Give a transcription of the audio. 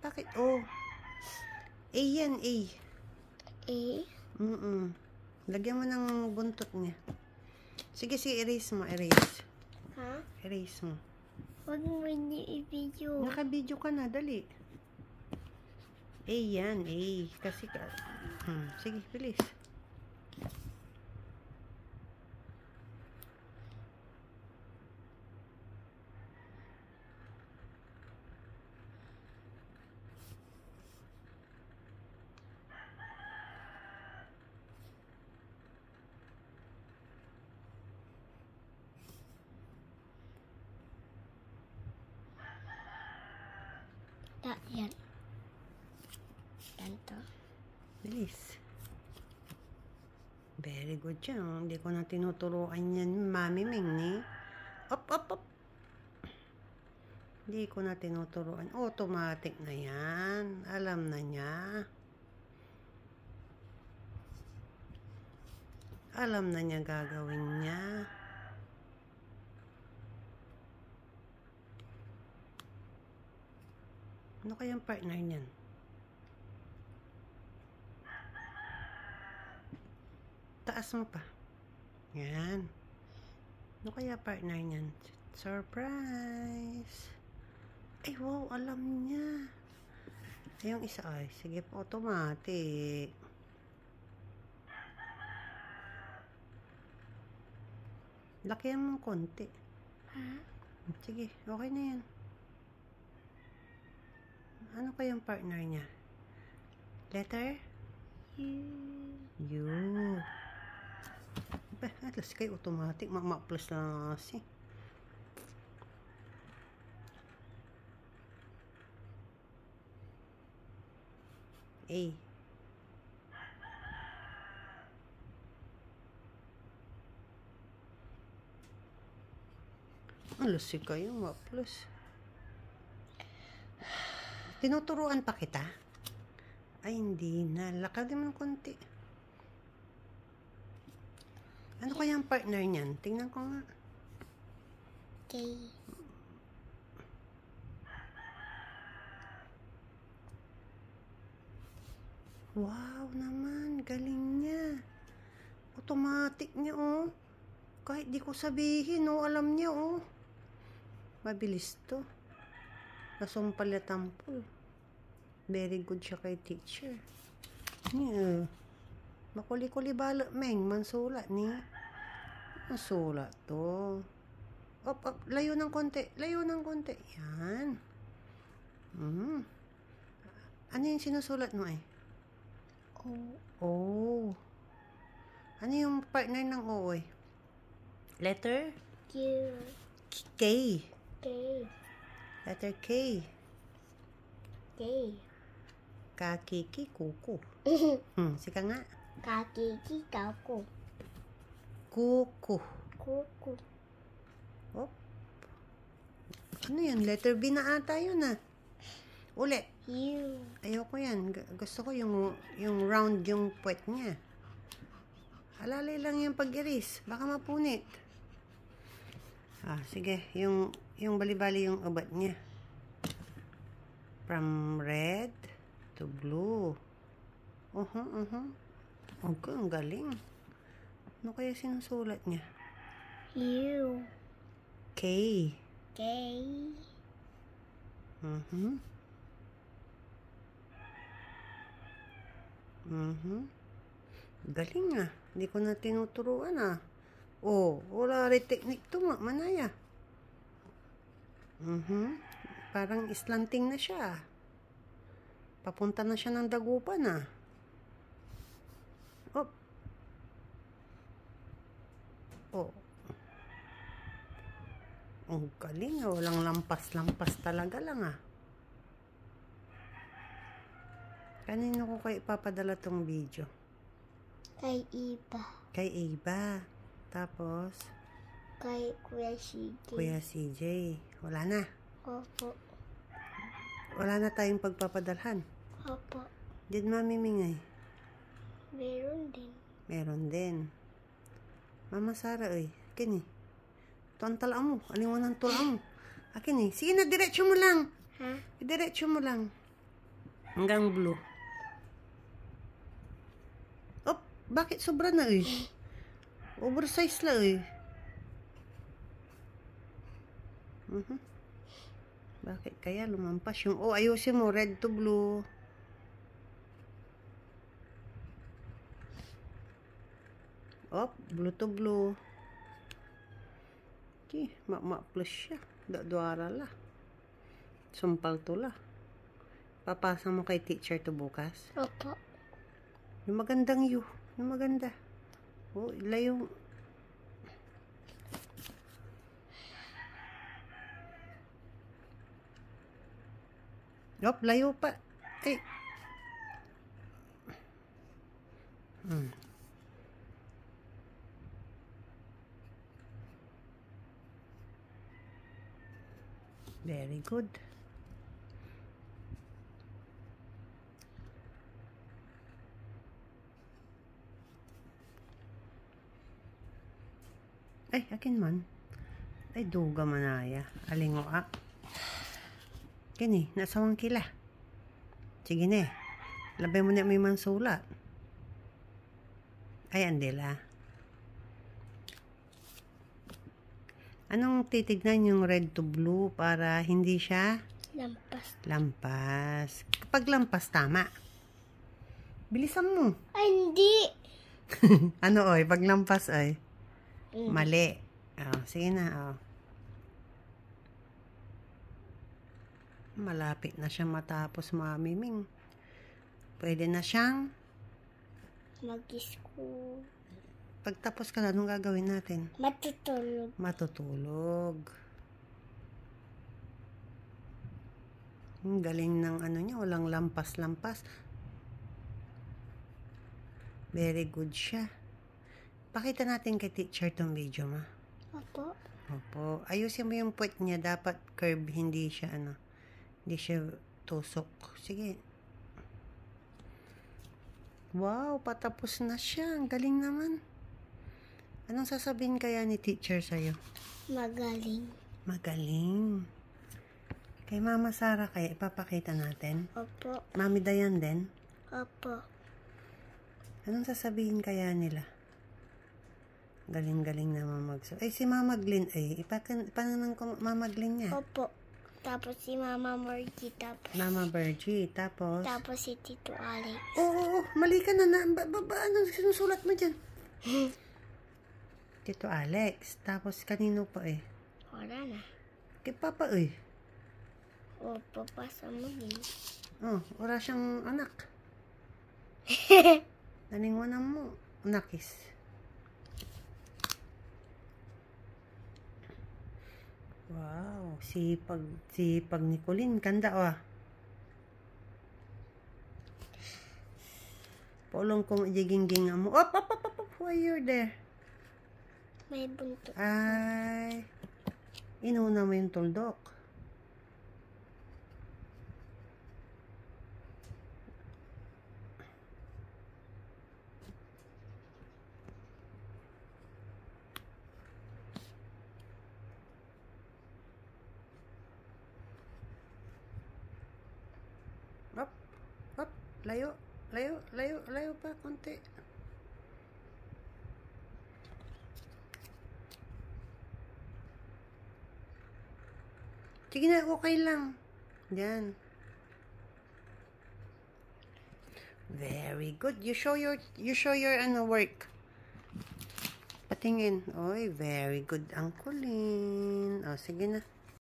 Bakit O? A yan, A. A? Lagyan mo ng buntot niya. Sige, erase mo, erase. Ha? Erase mo. Huwag mo i-video. Naka-video ka na, dali. A yan, A. Kasi sige, bilis. Yan. Yan to. Bilis. Very good yan. Hindi ko na tinuturuan yan, Mami Ming, eh. Up. Hindi ko na tinuturuan. Automatic na yan. Alam na niya. Alam na niya gagawin niya. Ano kayang partner niyan? Taas mo pa. Yan. Ano kaya partner niyan? Surprise! Ay, wow, alam niya. Ay, yung isa ay. Sige po, automatic. Lakihan mo konti. Ha? Sige, okay na yan. Ano kayang partner niya? Letter? U. Atlas kayo automatic. Plus na kasi. A. Alas kayo plus. Tinuturuan pa kita? Ay, hindi na. Lakad mo ng konti. Ano kaya ang partner niyan? Tingnan ko nga. K. Wow naman. Galing niya. Automatic niya, oh. Kahit di ko sabihin, oh. Alam niya, oh. Mabilis to. Nasumpal na tampol. Very good siya kay teacher. Yeah. Makuli-kuli balot, Meng. Mansulat ni. Mansulat to. Up. Layo ng konti. Layo ng konti. Yan. Ano yung sinusulat mo, eh? O. Ano yung partner ng O, eh? Letter? Q. K. K. Letter K. K. Kakiki, kuku. Sika nga. Kakiki, kaku. Kuku. Kuku. Oh. Ano yan? Letter B na ata yun, ah. Uli. U. Ayoko yan. Gusto ko yung round yung puwet niya. Alalay lang yung pag-erase. Baka mapunit. Sige. Yung bali-bali yung ubat niya. From red to blue. Okay, ang galing. Ano kaya sinusulat niya? U. K. K. Galing, ah. Hindi ko na tinuturuan, ah. Oh, wala rin technique to, manaya. Parang islanting na siya. Papunta na siya ng dagupan, ah. Oh. Ang galing, ah. Walang lampas-lampas talaga lang, ah. Kanino ko kayo ipapadala tong video? Kay Iba. Kay Eva. Tapos? Kay Kuya CJ. Kuya CJ. Wala na. Opo. Wala na tayong pagpapadalhan. Opo. Did Mami Mingay? Meron din. Meron din. Mama Sara, kini. Ito ang tala mo. Aliwan ang tula mo. Akin, Sige na, diretso mo lang. Ha? Diretso mo lang. Hanggang blue. Oh, bakit sobra na eh? Oversize la eh. Bakit kaya lumampas yung... Oh, ayusin mo. Red to blue. Oh, blue to blue. Okay, ma-plus siya. Dadwara la. Sumpal to la. Papasa mo kay teacher to bukas. Opo. Yung magandang you. Yung maganda. Oh, layo. Op, layo pa. Ay. Very good. Ay, akin man. Ay, duga manaya. Alingo a. Kini, nasawang kila. Sige ne. Labay mo na may mansulat. Ay, andila. Anong titignan yung red to blue para hindi siya? Lampas. Lampas. Kapag lampas, tama. Bilisan mo. Ay, hindi. Ano oy? Pag lampas oy? Mali. Oh, sige na. Oh. Malapit na siya matapos, Mami Ming. Pwede na siyang mag-school. Pagtapos ka na, anong gagawin natin? Matutulog. Matutulog. Galing ng ano niya, walang lampas-lampas. Very good siya. Pakita natin kay teacher tong video, ma. Opo. Opo. Ayusin mo yung puwet niya. Dapat curve, hindi siya ano. Hindi siya tusok. Sige. Wow, patapos na siya. Ang galing naman. Anong sasabihin kaya ni teacher sa'yo? Magaling. Magaling. Kay Mama Sara kaya ipapakita natin? Opo. Mami Dayan din? Opo. Anong sasabihin kaya nila? Galing-galing naman magsulat. Ay, si Mama Glenn, ipananang ko Mama Glenn niya. Opo. Tapos si Mama Margie, tapos... Mama Bergie, tapos... Tapos si Tito Alex. Oo, mali ka na. Anong sinusulat mo dyan? Tito Alex. Tapos kanino pa eh? Wala na. Kay Papa eh. Opo, pasa mo din. Oh, wala siyang anak. Naningwanan mo. Nakis. Wow, sipag ni Colleen. Kanda ah. Polong kong jiging-ginga mo. Op. Why you're there? May buntot. Ay. Inuna mo yung tuldok. Up. Layo pa konti. Sige na, okay lang. Yan. Very good. You show your work. Patingin. Oy, very good ang Colleen. Oh, sige na.